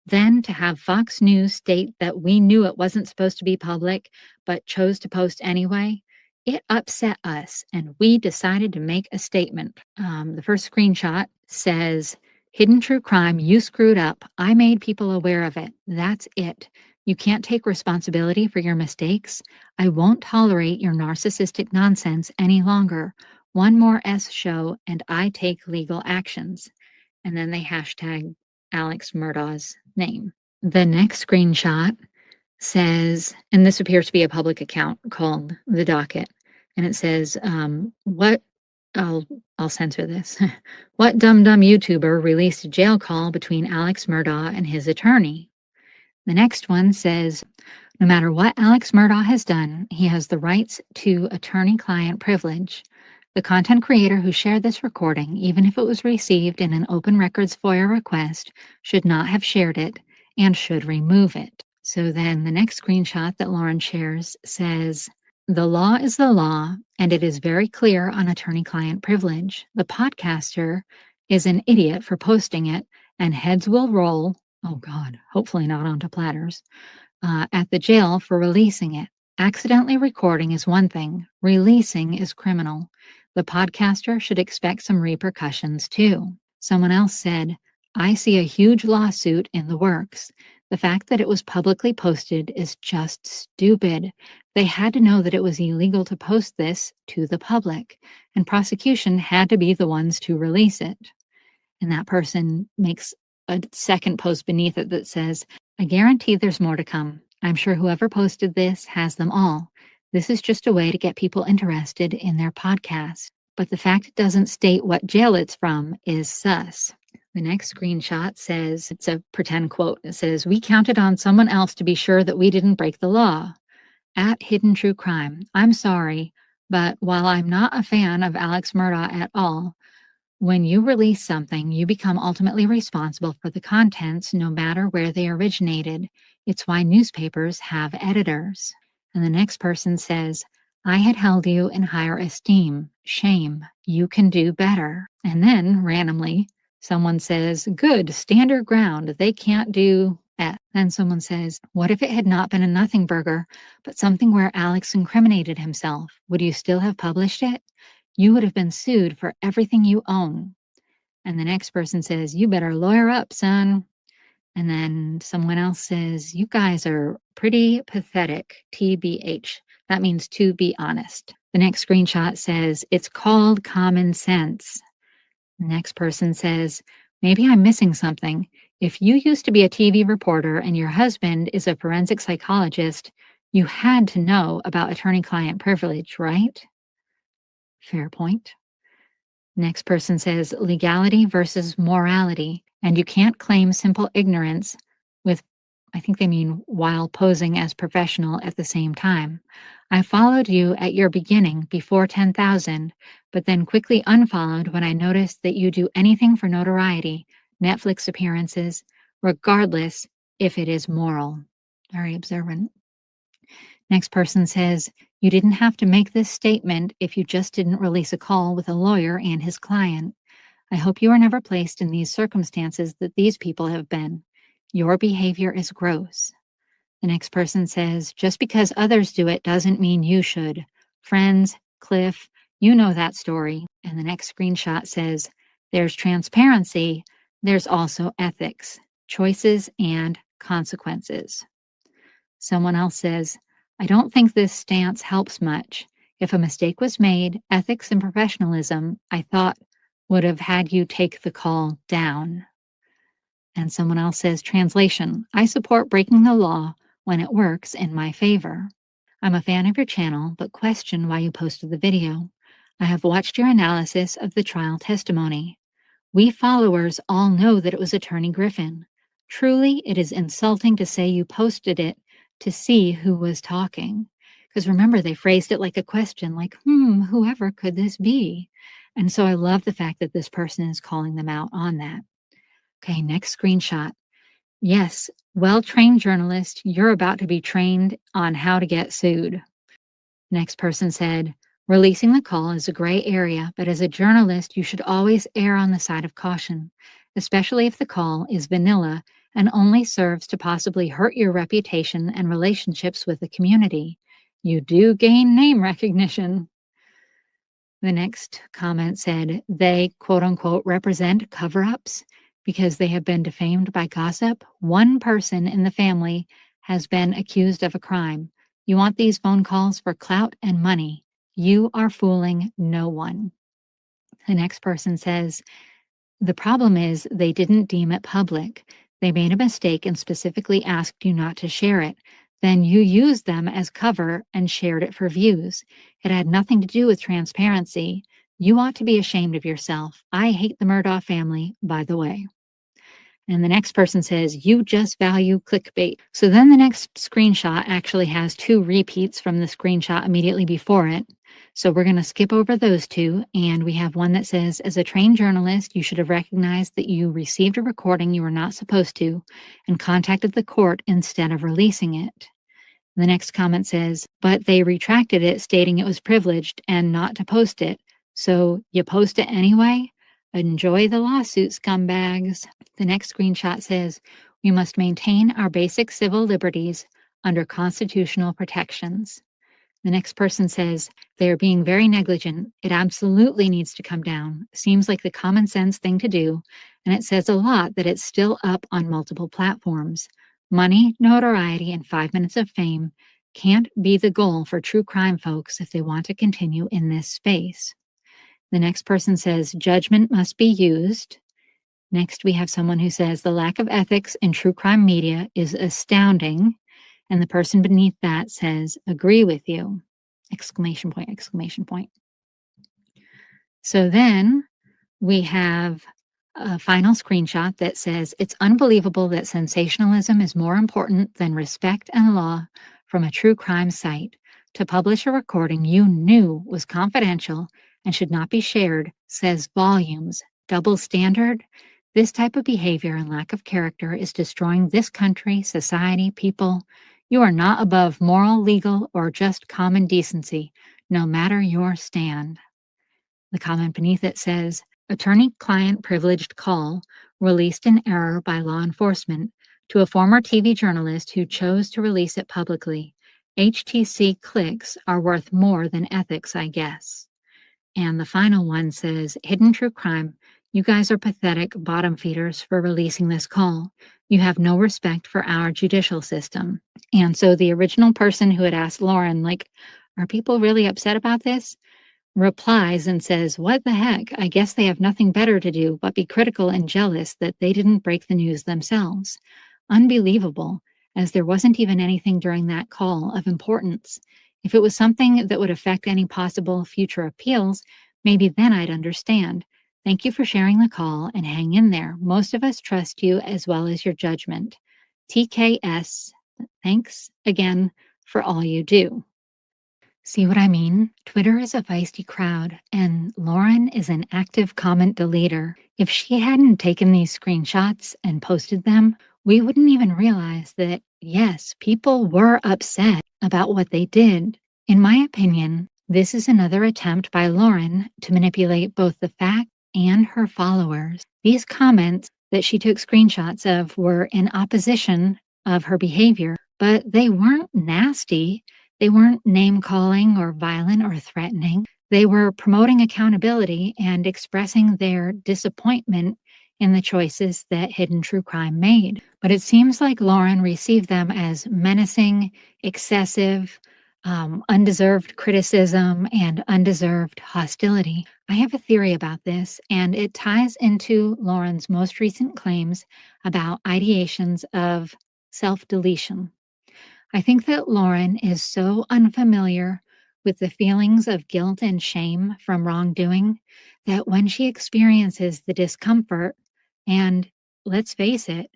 Then to have Fox News state that we knew it wasn't supposed to be public, but chose to post anyway, it upset us, and we decided to make a statement." The first screenshot says, "Hidden True Crime, you screwed up. I made people aware of it. That's it. You can't take responsibility for your mistakes. I won't tolerate your narcissistic nonsense any longer. One more S show, and I take legal actions." And then they hashtag Alex Murdaugh's name. The next screenshot says, and this appears to be a public account called The Docket, and it says, I'll censor this. "What dumb YouTuber released a jail call between Alex Murdaugh and his attorney?" The next one says, "No matter what Alex Murdaugh has done, he has the rights to attorney-client privilege. The content creator who shared this recording, even if it was received in an open records FOIA request, should not have shared it and should remove it." So then the next screenshot that Lauren shares says, "The law is the law, and it is very clear on attorney-client privilege. The podcaster is an idiot for posting it, and heads will roll, oh God, hopefully not onto platters, at the jail for releasing it. Accidentally recording is one thing, releasing is criminal. The podcaster should expect some repercussions too." Someone else said, "I see a huge lawsuit in the works. The fact that it was publicly posted is just stupid. They had to know that it was illegal to post this to the public, and prosecution had to be the ones to release it." And that person makes a second post beneath it that says, "I guarantee there's more to come. I'm sure whoever posted this has them all. This is just a way to get people interested in their podcast. But the fact it doesn't state what jail it's from is sus." The next screenshot says, it's a pretend quote. It says, "We counted on someone else to be sure that we didn't break the law. At Hidden True Crime, I'm sorry, but while I'm not a fan of Alex Murdaugh at all, when you release something, you become ultimately responsible for the contents, no matter where they originated. It's why newspapers have editors. And the next person says, I had held you in higher esteem. Shame. You can do better. And then, randomly, someone says, good, stand your ground. They can't do F. Then someone says, what if it had not been a nothing burger, but something where Alex incriminated himself? Would you still have published it? You would have been sued for everything you own. And the next person says, you better lawyer up, son. And then someone else says, you guys are pretty pathetic, TBH. That means to be honest. The next screenshot says, it's called common sense. The next person says, maybe I'm missing something. If you used to be a TV reporter and your husband is a forensic psychologist, you had to know about attorney-client privilege, right? Fair point. Next person says, legality versus morality. And you can't claim simple ignorance with, I think they mean while posing as professional at the same time. I followed you at your beginning before 10,000, but then quickly unfollowed when I noticed that you do anything for notoriety, Netflix appearances, regardless if it is moral. Very observant. Next person says, you didn't have to make this statement if you just didn't release a call with a lawyer and his client. I hope you are never placed in these circumstances that these people have been. Your behavior is gross. The next person says, just because others do it doesn't mean you should. Friends, Cliff, you know that story. And the next screenshot says, there's transparency, there's also ethics, choices, and consequences. Someone else says, I don't think this stance helps much. If a mistake was made, ethics and professionalism, I thought, would have had you take the call down. And someone else says, translation, I support breaking the law when it works in my favor. I'm a fan of your channel, but question why you posted the video. I have watched your analysis of the trial testimony. We followers all know that it was Attorney Griffin. Truly, it is insulting to say you posted it to see who was talking. Because remember, they phrased it like a question, like, whoever could this be? And so I love the fact that this person is calling them out on that. Okay, next screenshot. Yes, well-trained journalist, you're about to be trained on how to get sued. Next person said, releasing the call is a gray area, but as a journalist, you should always err on the side of caution, especially if the call is vanilla and only serves to possibly hurt your reputation and relationships with the community. You do gain name recognition. The next comment said, they, quote unquote, represent cover-ups because they have been defamed by gossip. One person in the family has been accused of a crime. You want these phone calls for clout and money. You are fooling no one. The next person says, the problem is they didn't deem it public. They made a mistake and specifically asked you not to share it. Then you used them as cover and shared it for views. It had nothing to do with transparency. You ought to be ashamed of yourself. I hate the Murdaugh family, by the way. And the next person says, you just value clickbait. So then the next screenshot actually has two repeats from the screenshot immediately before it. So we're going to skip over those two. And we have one that says, as a trained journalist, you should have recognized that you received a recording you were not supposed to and contacted the court instead of releasing it. The next comment says, but they retracted it, stating it was privileged and not to post it. So you post it anyway? Enjoy the lawsuit, scumbags. The next screenshot says, we must maintain our basic civil liberties under constitutional protections. The next person says, they are being very negligent. It absolutely needs to come down. Seems like the common sense thing to do, and it says a lot that it's still up on multiple platforms. Money, notoriety, and 5 minutes of fame can't be the goal for true crime folks if they want to continue in this space. The next person says, judgment must be used. Next, we have someone who says, the lack of ethics in true crime media is astounding. And the person beneath that says, agree with you, exclamation point, exclamation point. So then we have a final screenshot that says, it's unbelievable that sensationalism is more important than respect and law from a true crime site. To publish a recording you knew was confidential and should not be shared says volumes. Double standard? This type of behavior and lack of character is destroying this country, society, people. You are not above moral, legal, or just common decency, no matter your stand. The comment beneath it says, attorney-client privileged call released in error by law enforcement to a former TV journalist who chose to release it publicly. HTC clicks are worth more than ethics, I guess. And the final one says, hidden true crime. You guys are pathetic bottom feeders for releasing this call. You have no respect for our judicial system. And so the original person who had asked Lauren, like, are people really upset about this? Replies and says, what the heck? I guess they have nothing better to do but be critical and jealous that they didn't break the news themselves. Unbelievable, as there wasn't even anything during that call of importance. If it was something that would affect any possible future appeals, maybe then I'd understand. Thank you for sharing the call and hang in there. Most of us trust you as well as your judgment. TKS, thanks again for all you do. See what I mean? Twitter is a feisty crowd, and Lauren is an active comment deleter. If she hadn't taken these screenshots and posted them, we wouldn't even realize that, yes, people were upset about what they did. In my opinion, this is another attempt by Lauren to manipulate both the fact and her followers. These comments that she took screenshots of were in opposition of her behavior, but they weren't nasty. They weren't name-calling or violent or threatening. They were promoting accountability and expressing their disappointment in the choices that Hidden True Crime made. But it seems like Lauren received them as menacing, excessive, undeserved criticism, and undeserved hostility. I have a theory about this, and it ties into Lauren's most recent claims about ideations of self-deletion. I think that Lauren is so unfamiliar with the feelings of guilt and shame from wrongdoing that when she experiences the discomfort, and let's face it,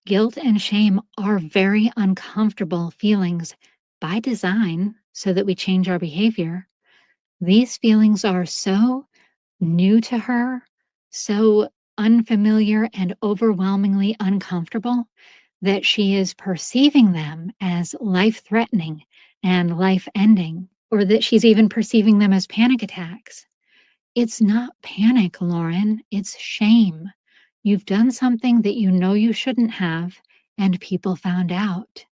guilt and shame are very uncomfortable feelings by design so that we change our behavior. These feelings are so new to her, so unfamiliar and overwhelmingly uncomfortable that she is perceiving them as life-threatening and life-ending, or that she's even perceiving them as panic attacks. It's not panic, Lauren. It's shame. You've done something that you know you shouldn't have, and people found out.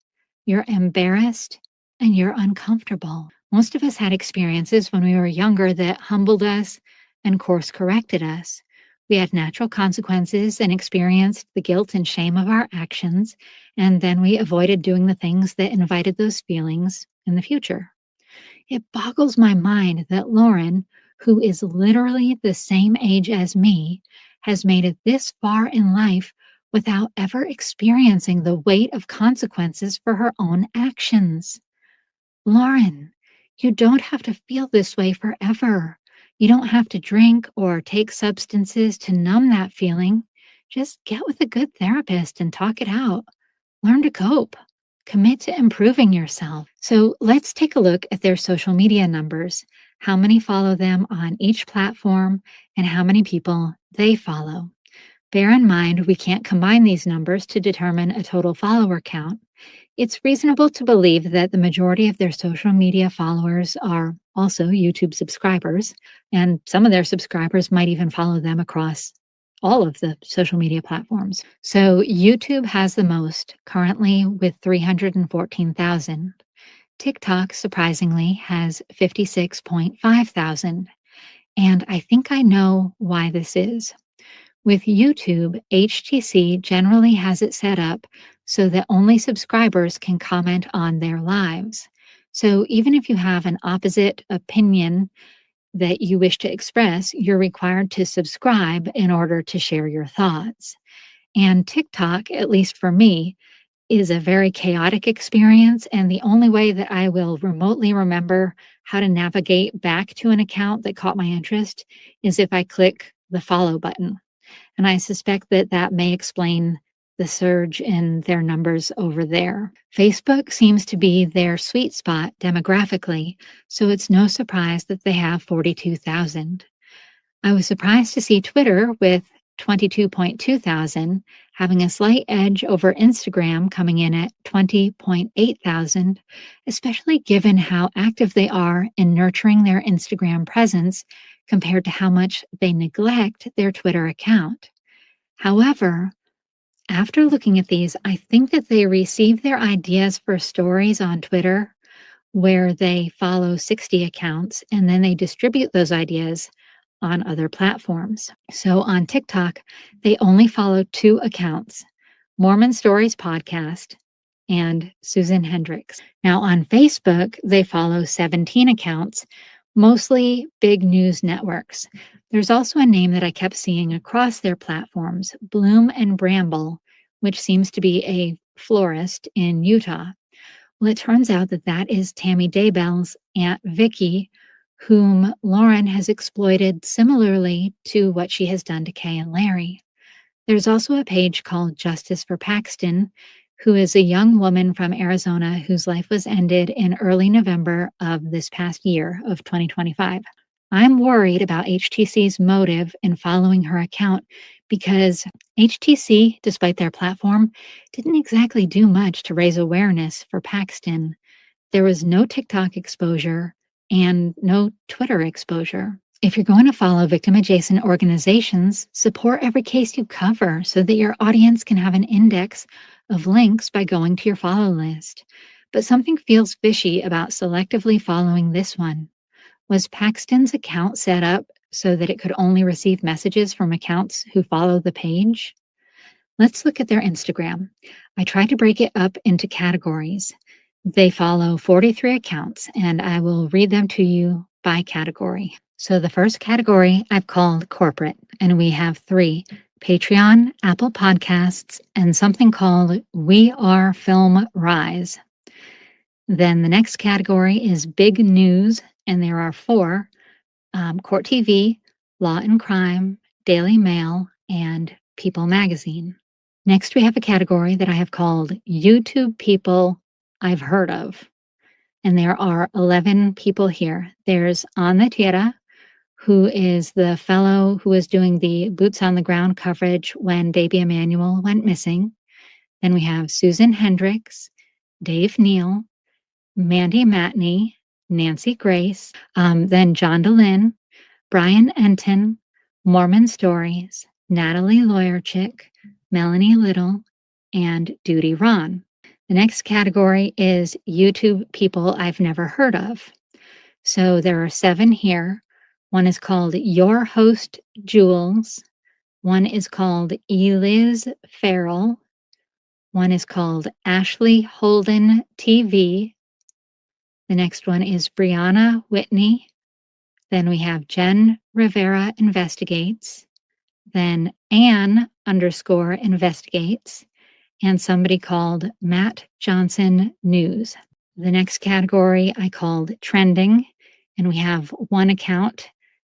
You're embarrassed and you're uncomfortable. Most of us had experiences when we were younger that humbled us and course-corrected us. We had natural consequences and experienced the guilt and shame of our actions, and then we avoided doing the things that invited those feelings in the future. It boggles my mind that Lauren, who is literally the same age as me, has made it this far in life without ever experiencing the weight of consequences for her own actions. Lauren, you don't have to feel this way forever. You don't have to drink or take substances to numb that feeling. Just get with a good therapist and talk it out. Learn to cope. Commit to improving yourself. So let's take a look at their social media numbers, how many follow them on each platform, and how many people they follow. Bear in mind, we can't combine these numbers to determine a total follower count. It's reasonable to believe that the majority of their social media followers are also YouTube subscribers, and some of their subscribers might even follow them across all of the social media platforms. So YouTube has the most, currently with 314,000. TikTok, surprisingly, has 56.5 thousand. And I think I know why this is. With YouTube, HTC generally has it set up so that only subscribers can comment on their lives. So even if you have an opposite opinion that you wish to express, you're required to subscribe in order to share your thoughts. And TikTok, at least for me, is a very chaotic experience, and the only way that I will remotely remember how to navigate back to an account that caught my interest is if I click the follow button. And I suspect that that may explain the surge in their numbers over there. Facebook seems to be their sweet spot demographically, so it's no surprise that they have 42,000. I was surprised to see Twitter with 22.2 thousand, having a slight edge over Instagram coming in at 20.8 thousand, especially given how active they are in nurturing their Instagram presence compared to how much they neglect their Twitter account. However, after looking at these, I think that they receive their ideas for stories on Twitter where they follow 60 accounts and then they distribute those ideas on other platforms. So on TikTok, they only follow 2 accounts, Mormon Stories Podcast and Susan Hendricks. Now on Facebook, they follow 17 accounts, mostly big news networks. There's also a name that I kept seeing across their platforms, Bloom and Bramble, which seems to be a florist in Utah. Well, it turns out that that is Tammy Daybell's Aunt Vicky, whom Lauren has exploited similarly to what she has done to Kay and Larry. There's also a page called Justice for Paxton, who is a young woman from Arizona whose life was ended in early November of this past year of 2025. I'm worried about HTC's motive in following her account because HTC, despite their platform, didn't exactly do much to raise awareness for Paxton. There was no TikTok exposure and no Twitter exposure. If you're going to follow victim-adjacent organizations, support every case you cover so that your audience can have an index of links by going to your follow list. But something feels fishy about selectively following this one. Was Paxton's account set up so that it could only receive messages from accounts who follow the page? Let's look at their Instagram. I tried to break it up into categories. They follow 43 accounts, and I will read them to you by category. So the first category I've called corporate, and we have 3, Patreon, Apple Podcasts, and something called We Are Film Rise. Then the next category is big news, and there are 4, Court TV, Law and Crime, Daily Mail, and People Magazine. Next, we have a category that I have called YouTube People I've Heard of. And there are 11 people here. There's Ana Tierra, who is the fellow who was doing the boots on the ground coverage when baby Emmanuel went missing. Then we have Susan Hendricks, Dave Neal, Mandy Matney, Nancy Grace, then John DeLynn, Brian Enton, Mormon Stories, Natalie Lawyerchick, Melanie Little, and Duty Ron. The next category is YouTube people I've never heard of. So there are 7 here. One is called Your Host Jules. One is called Eliz Farrell. One is called Ashley Holden TV. The next one is Brianna Whitney. Then we have Jen Rivera Investigates. Then Ann_investigates. And somebody called Matt Johnson News. The next category I called Trending. And we have one account,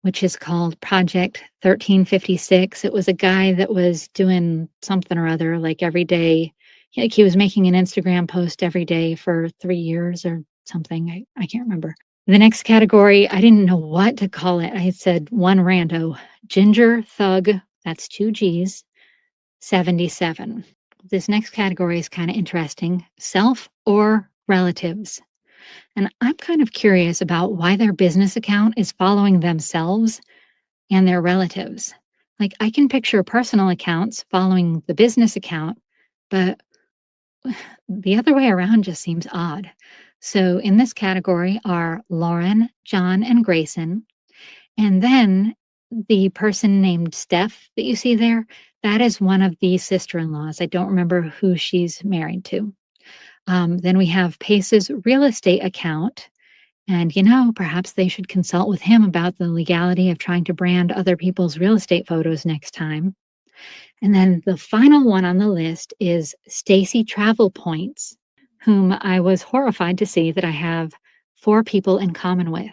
which is called Project 1356. It was a guy that was doing something or other, like every day. Like he was making an Instagram post every day for 3 years or something. I can't remember. The next category, I didn't know what to call it. I had said one rando, Ginger Thug, that's 2 G's, 77. This next category is kind of interesting, self or relatives. And I'm kind of curious about why their business account is following themselves and their relatives. Like I can picture personal accounts following the business account, but the other way around just seems odd. So in this category are Lauren, John, and Grayson. And then the person named Steph that you see there, that is one of the sister-in-laws. I don't remember who she's married to. Then we have Pace's real estate account. And, perhaps they should consult with him about the legality of trying to brand other people's real estate photos next time. And then the final one on the list is Stacy Travel Points, whom I was horrified to see that I have 4 people in common with.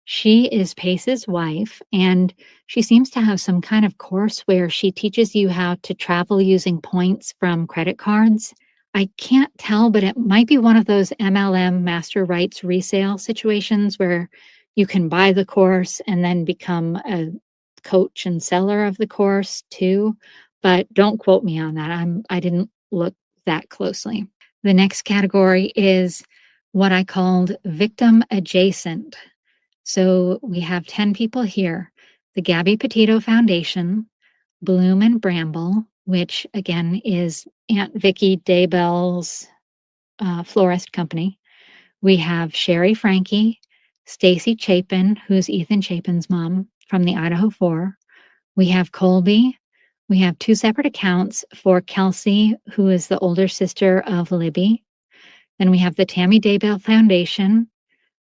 She is Pace's wife, and she seems to have some kind of course where she teaches you how to travel using points from credit cards. I can't tell, but it might be one of those MLM master rights resale situations where you can buy the course and then become a coach and seller of the course too, but don't quote me on that. I didn't look that closely. The next category is what I called victim adjacent. So we have 10 people here. The Gabby Petito Foundation, Bloom and Bramble, which again is Aunt Vicky Daybell's florist company. We have Sherry Frankie, Stacy Chapin, who's Ethan Chapin's mom from the Idaho 4. We have Colby. We have 2 separate accounts for Kelsey, who is the older sister of Libby. Then we have the Tammy Daybell Foundation.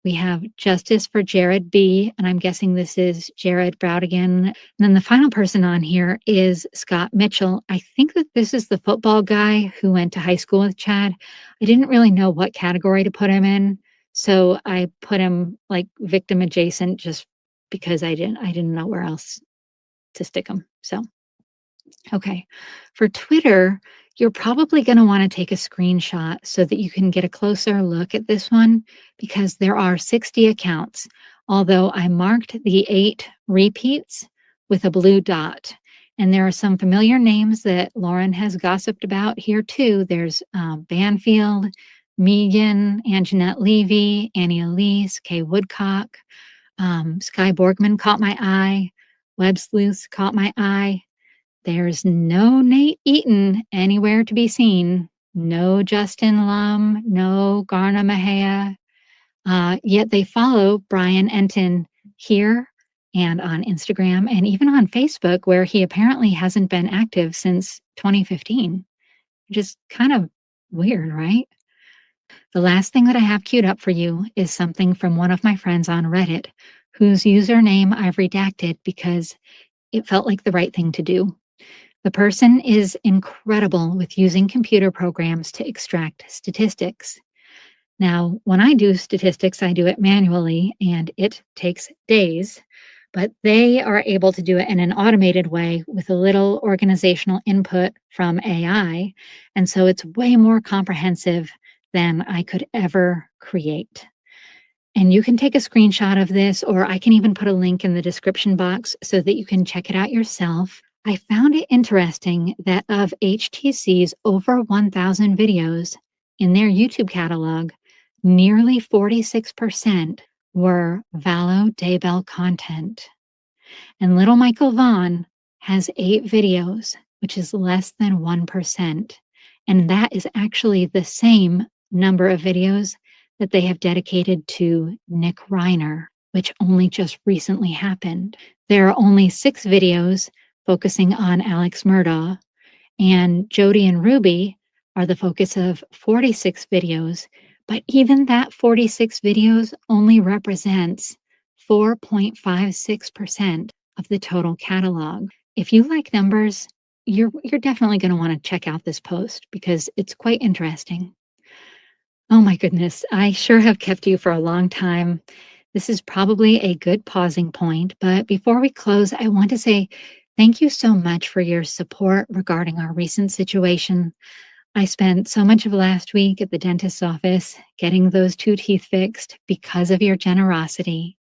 We have Justice for Jared B., and I'm guessing this is Jared Browdigan. And then the final person on here is Scott Mitchell. I think that this is the football guy who went to high school with Chad. I didn't really know what category to put him in, so I put him like victim adjacent just because I didn't know where else to stick him. So, okay. For Twitter, you're probably going to want to take a screenshot so that you can get a closer look at this one because there are 60 accounts, although I marked the 8 repeats with a blue dot. And there are some familiar names that Lauren has gossiped about here too. There's Banfield, Megan, Anjanette Levy, Annie Elise, Kay Woodcock, Sky Borgman caught my eye, Web Sleuths caught my eye. There's no Nate Eaton anywhere to be seen. No Justin Lum, no Garna Mahea. Yet they follow Brian Enton here and on Instagram and even on Facebook, where he apparently hasn't been active since 2015, which is kind of weird, right? The last thing that I have queued up for you is something from one of my friends on Reddit, whose username I've redacted because it felt like the right thing to do. The person is incredible with using computer programs to extract statistics. Now, when I do statistics, I do it manually and it takes days, but they are able to do it in an automated way with a little organizational input from AI. And so it's way more comprehensive than I could ever create. And you can take a screenshot of this, or I can even put a link in the description box so that you can check it out yourself. I found it interesting that of HTC's over 1,000 videos in their YouTube catalog, nearly 46% were Valo Daybell content. And little Michael Vaughn has 8 videos, which is less than 1%. And that is actually the same number of videos that they have dedicated to Nick Reiner, which only just recently happened. There are only 6 videos focusing on Alex Murdaugh, and Jody and Ruby are the focus of 46 videos, but even that 46 videos only represents 4.56% of the total catalog. If you like numbers, you're definitely going to want to check out this post because it's quite interesting. Oh my goodness, I sure have kept you for a long time. This is probably a good pausing point, but before we close, I want to say thank you so much for your support regarding our recent situation. I spent so much of last week at the dentist's office getting those 2 teeth fixed because of your generosity.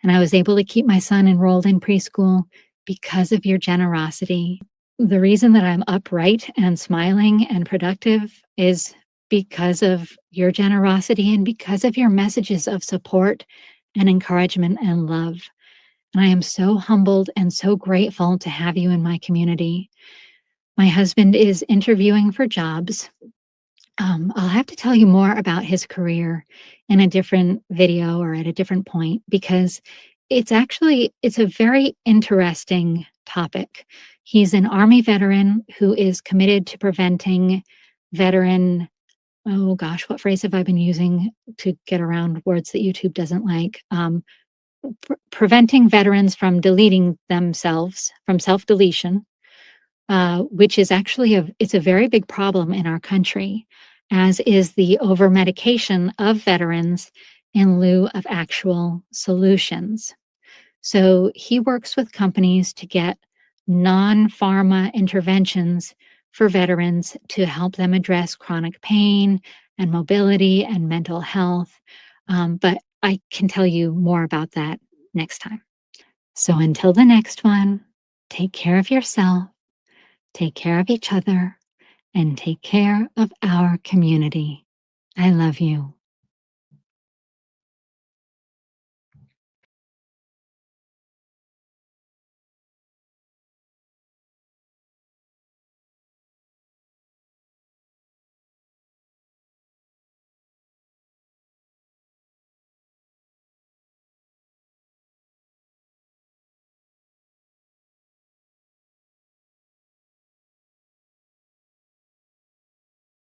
And I was able to keep my son enrolled in preschool because of your generosity. The reason that I'm upright and smiling and productive is because of your generosity and because of your messages of support and encouragement and love. And I am so humbled and so grateful to have you in my community. My husband is interviewing for jobs. I'll have to tell you more about his career in a different video or at a different point because it's a very interesting topic. He's an Army veteran who is committed to preventing veteran, oh gosh, what phrase have I been using to get around words that YouTube doesn't like? Preventing veterans from deleting themselves, from self-deletion, which is actually it's a very big problem in our country, as is the over-medication of veterans in lieu of actual solutions. So he works with companies to get non-pharma interventions for veterans to help them address chronic pain and mobility and mental health. But I can tell you more about that next time. So until the next one, take care of yourself, take care of each other, and take care of our community. I love you.